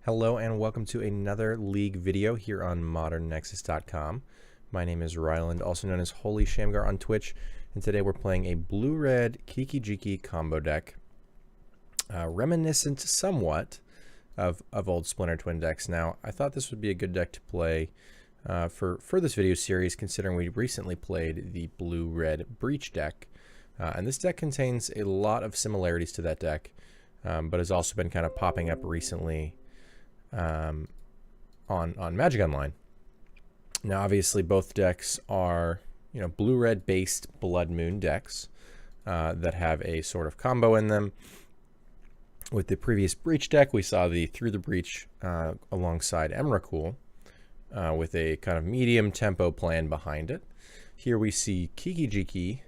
Hello and welcome to another League video here on modernnexus.com. My name is Ryland, also known as Holy Shamgar on Twitch, and today we're playing a blue-red Kiki-Jiki combo deck, reminiscent somewhat of old Splinter Twin decks. Now, I thought this would be a good deck to play for this video series, considering we recently played the blue-red Breach deck, and this deck contains a lot of similarities to that deck, but has also been kind of popping up recently on Magic Online. Now, obviously, both decks are blue-red based Blood Moon decks that have a sort of combo in them. With the previous Breach deck, we saw the Through the Breach alongside Emrakul with a kind of medium tempo plan behind it. Here we see Kiki-Jiki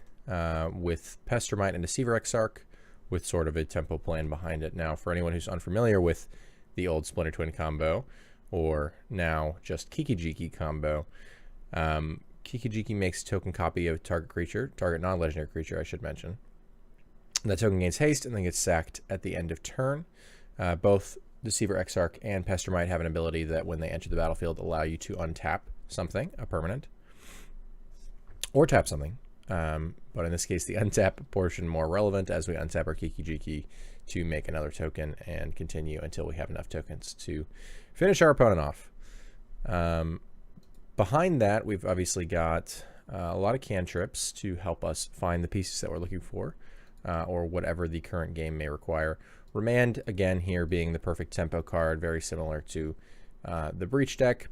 with Pestermite and Deceiver Exarch with sort of a tempo plan behind it. Now, for anyone who's unfamiliar with the old Splinter Twin combo, or now just Kiki-Jiki combo, Kiki-Jiki makes a token copy of target creature, target non-legendary creature, I should mention. That token gains haste and then gets sacked at the end of turn. Both Deceiver Exarch and Pestermite have an ability that when they enter the battlefield allow you to untap something, a permanent, or tap something. But in this case, the untap portion more relevant, as we untap our Kiki-Jiki to make another token and continue until we have enough tokens to finish our opponent off. Behind that, we've obviously got a lot of cantrips to help us find the pieces that we're looking for, or whatever the current game may require. Remand, again, here being the perfect tempo card, very similar to the Breach deck.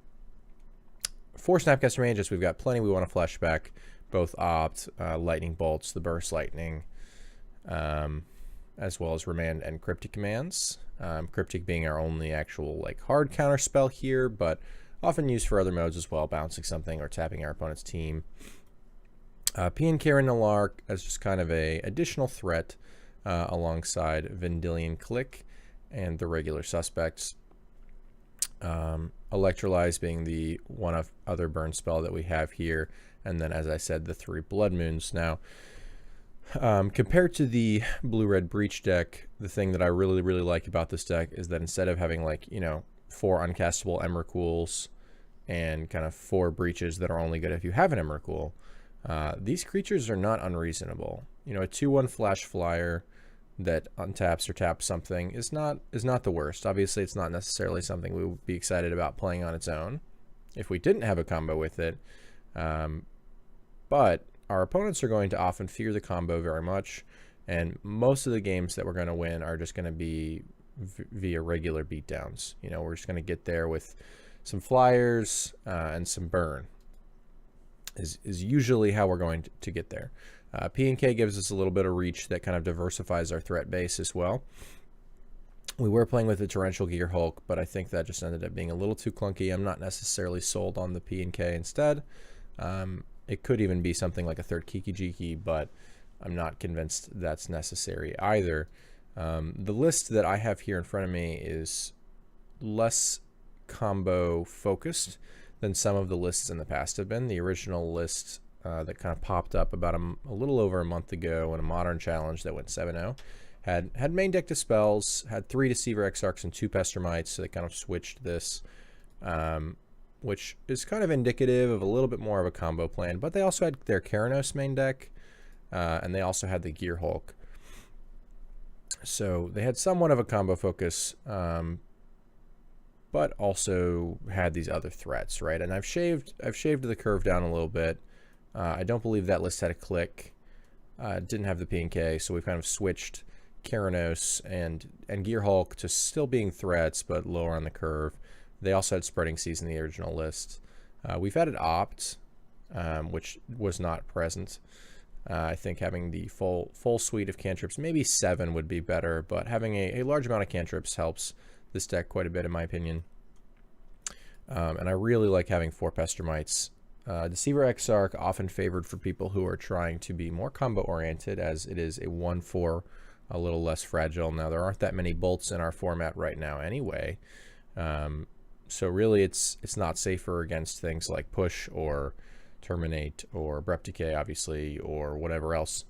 For Snapcaster Mages, we've got plenty we want to flashback, both Opt, Lightning Bolts, the Burst Lightning, as well as Remand and Cryptic commands. Cryptic being our only actual hard counter spell here, but often used for other modes as well, bouncing something or tapping our opponent's team. PNK Nalar as just kind of a additional threat alongside Vendilion Click and the regular suspects. Electrolyze being the one of other burn spell that we have here, and then, as I said, the 3 Blood Moons. Now, compared to the blue-red Breach deck, the thing that I really like about this deck is that instead of having 4 uncastable Emrakuls and kind of 4 Breaches that are only good if you have an Emrakul, these creatures are not unreasonable. A 2/1 flash flyer that untaps or taps something is not the worst. Obviously, it's not necessarily something we would be excited about playing on its own if we didn't have a combo with it, but our opponents are going to often fear the combo very much, and most of the games that we're going to win are just going to be via regular beatdowns. We're just going to get there with some flyers and some burn is usually how we're going to get there. PNK gives us a little bit of reach that kind of diversifies our threat base as well. We were playing with the Torrential Gear Hulk, but I think that just ended up being a little too clunky. I'm not necessarily sold on the PNK instead. It could even be something like a third Kiki-Jiki, but I'm not convinced that's necessary either. The list that I have here in front of me is less combo focused than some of the lists in the past have been. The original list that kind of popped up about a little over a month ago in a modern challenge that went 7-0 had main deck dispels, had 3 Deceiver Exarchs and 2 Pestermites, so they kind of switched this, which is kind of indicative of a little bit more of a combo plan. But they also had their Keranos main deck, and they also had the Gear Hulk. So they had somewhat of a combo focus, but also had these other threats, right? And I've shaved the curve down a little bit. I don't believe that list had a click. Didn't have the PNK, so we've kind of switched Keranos and Gear Hulk to still being threats, but lower on the curve. They also had Spreading Seas in the original list. We've added Opt, which was not present. I think having the full suite of cantrips, maybe 7 would be better, but having a large amount of cantrips helps this deck quite a bit, in my opinion. And I really like having 4 Pestermites. Deceiver Exarch, often favored for people who are trying to be more combo-oriented, as it is a 1/4, a little less fragile. Now, there aren't that many bolts in our format right now anyway. So really, it's not safer against things like Push or Terminate or Abrupt Decay, obviously, or whatever else.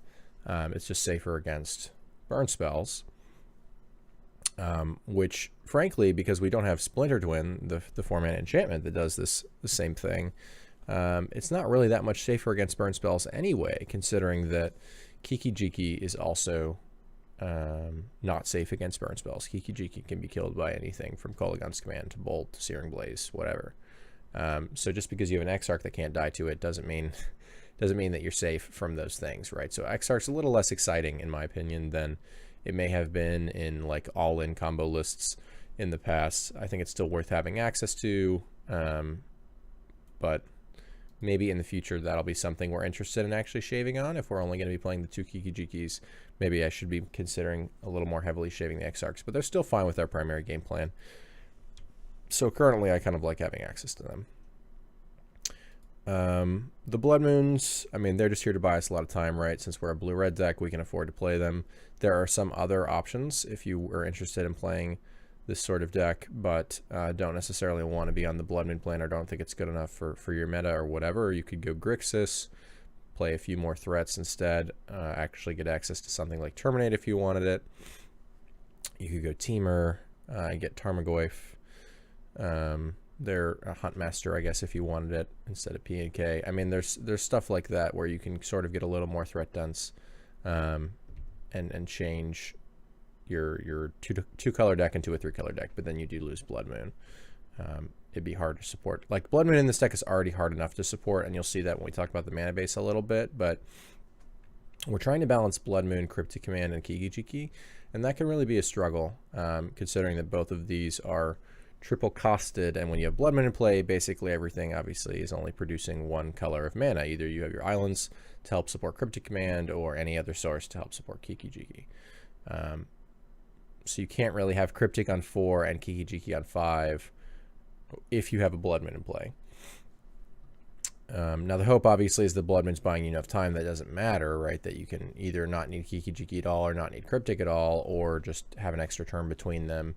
It's just safer against burn spells. which, frankly, because we don't have Splinter Twin, the 4-mana enchantment that does the same thing, it's not really that much safer against burn spells anyway, considering that Kiki-Jiki is also not safe against burn spells. Kiki-Jiki can be killed by anything from Kolaghan's Command to Bolt to Searing Blaze, whatever. So just because you have an Exarch that can't die to it doesn't mean that you're safe from those things, right? So Exarch's a little less exciting, in my opinion, than it may have been in like all-in combo lists in the past. I think it's still worth having access to, but maybe in the future that'll be something we're interested in actually shaving on. If we're only going to be playing the 2 Kiki-Jikis, maybe I should be considering a little more heavily shaving the Exarchs, but they're still fine with our primary game plan. So currently I kind of like having access to them. The Blood Moons, I mean, they're just here to buy us a lot of time, right? Since we're a blue-red deck, we can afford to play them. There are some other options if you are interested in playing this sort of deck, but don't necessarily want to be on the Blood Moon plan or don't think it's good enough for your meta or whatever. You could go Grixis, play a few more threats instead, actually get access to something like Terminate if you wanted it. You could go Teamer, get Tarmogoyf. They're a Huntmaster, I guess, if you wanted it instead of P&K. I mean, there's stuff like that where you can sort of get a little more threat dense, and change your two color deck into a 3-color deck, but then you do lose Blood Moon. It'd be hard to support. Like, Blood Moon in this deck is already hard enough to support, and you'll see that when we talk about the mana base a little bit, but we're trying to balance Blood Moon, Cryptic Command, and Kiki-Jiki, and that can really be a struggle, considering that both of these are triple costed, and when you have Blood Moon in play, basically everything obviously is only producing 1 color of mana. Either you have your islands to help support Cryptic Command or any other source to help support Kiki-Jiki. So you can't really have Cryptic on 4 and Kiki-Jiki on 5 if you have a Blood Moon in play. Now the hope obviously is the Blood Moon's buying you enough time that doesn't matter, right? That you can either not need Kiki-Jiki at all or not need Cryptic at all, or just have an extra turn between them,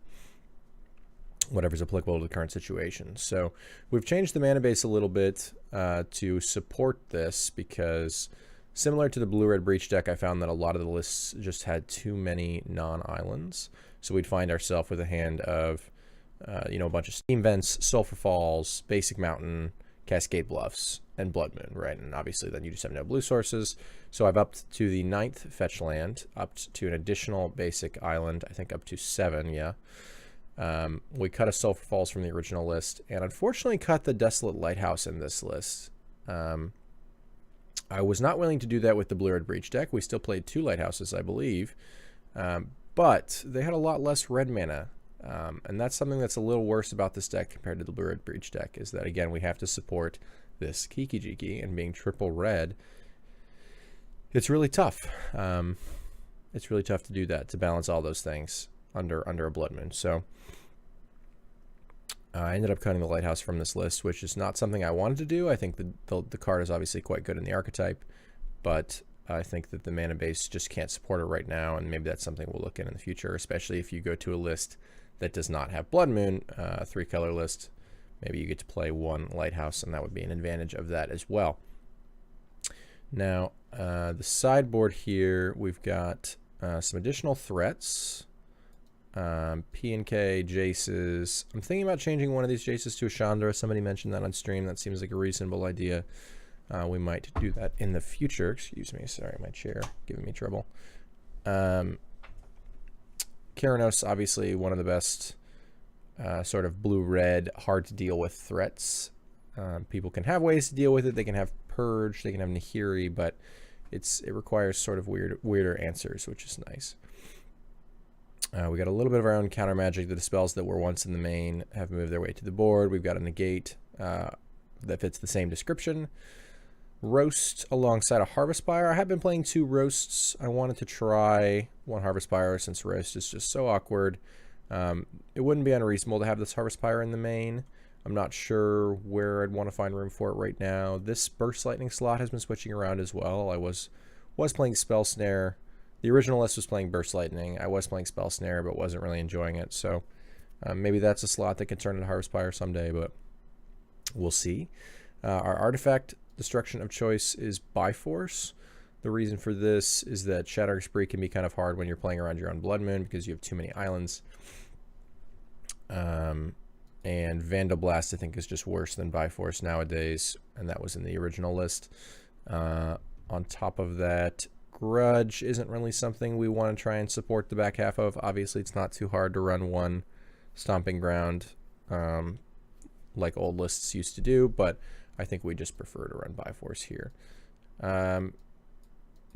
whatever's applicable to the current situation. So we've changed the mana base a little bit to support this, because similar to the blue-red Breach deck, I found that a lot of the lists just had too many non-islands. So we'd find ourselves with a hand of, a bunch of Steam Vents, Sulphur Falls, Basic Mountain, Cascade Bluffs, and Blood Moon, right? And obviously then you just have no blue sources. So I've upped to the 9th fetch land, upped to an additional basic island, I think up to 7, yeah. We cut a Sulphur Falls from the original list, and unfortunately cut the Desolate Lighthouse in this list. I was not willing to do that with the Blue-Red Breach deck. We still played 2 Lighthouses, I believe, but they had a lot less red mana, and that's something that's a little worse about this deck compared to the Blue-Red Breach deck, is that, again, we have to support this Kiki-Jiki, and being triple red, it's really tough. It's really tough to do that, to balance all those things under a Blood Moon. So I ended up cutting the Lighthouse from this list, which is not something I wanted to do. I think the card is obviously quite good in the archetype, but I think that the mana base just can't support it right now, and maybe that's something we'll look at in the future, especially if you go to a list that does not have Blood Moon, a 3-color list. Maybe you get to play 1 Lighthouse, and that would be an advantage of that as well. Now, the sideboard here, we've got some additional threats. P&K, Jaces. I'm thinking about changing one of these Jaces to a Chandra. Somebody mentioned that on stream. That seems like a reasonable idea. We might do that in the future. Excuse me. Sorry, my chair giving me trouble. Keranos, obviously one of the best sort of blue-red, hard to deal with threats. People can have ways to deal with it. They can have Purge, they can have Nahiri, but it requires sort of weirder answers, which is nice. We got a little bit of our own counter magic. The spells that were once in the main have moved their way to the board. We've got a negate that fits the same description. Roast alongside a Harvest Spire. I have been playing 2 Roasts. I wanted to try 1 Harvest Spire since Roast is just so awkward. It wouldn't be unreasonable to have this Harvest Spire in the main. I'm not sure where I'd want to find room for it right now. This Burst Lightning slot has been switching around as well. I was playing Spell Snare. The original list was playing Burst Lightning. I was playing Spell Snare, but wasn't really enjoying it. So maybe that's a slot that can turn into Harvest Spire someday, but we'll see. Our artifact destruction of choice is Byforce. The reason for this is that Shattering Spree can be kind of hard when you're playing around your own Blood Moon because you have too many islands. And Vandal Blast, I think, is just worse than Bifrost nowadays, and that was in the original list. On top of that, Grudge isn't really something we want to try and support the back half of. Obviously, it's not too hard to run one Stomping Ground like old lists used to do, but I think we just prefer to run Bifrost here.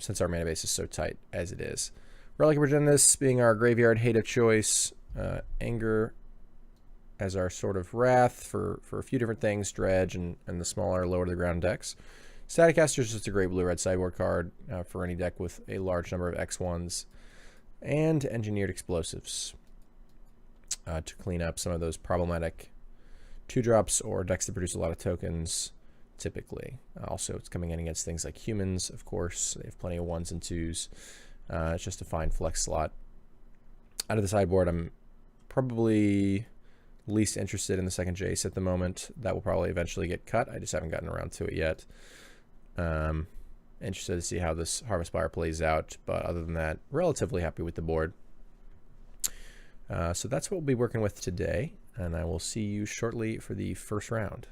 Since our mana base is so tight as it is. Relic of Progenitus being our graveyard hate of choice. Anger as our sort of wrath for a few different things, Dredge and the smaller lower to the ground decks. Staticaster is just a great blue-red sideboard card for any deck with a large number of X1s. And Engineered Explosives to clean up some of those problematic 2-drops or decks that produce a lot of tokens, typically. Also, it's coming in against things like humans, of course. They have plenty of 1s and 2s. It's just a fine flex slot. Out of the sideboard, I'm probably least interested in the second Jace at the moment. That will probably eventually get cut. I just haven't gotten around to it yet. Interested to see how this Harvest Spire plays out, but other than that, relatively happy with the board. So that's what we'll be working with today, and I will see you shortly for the first round.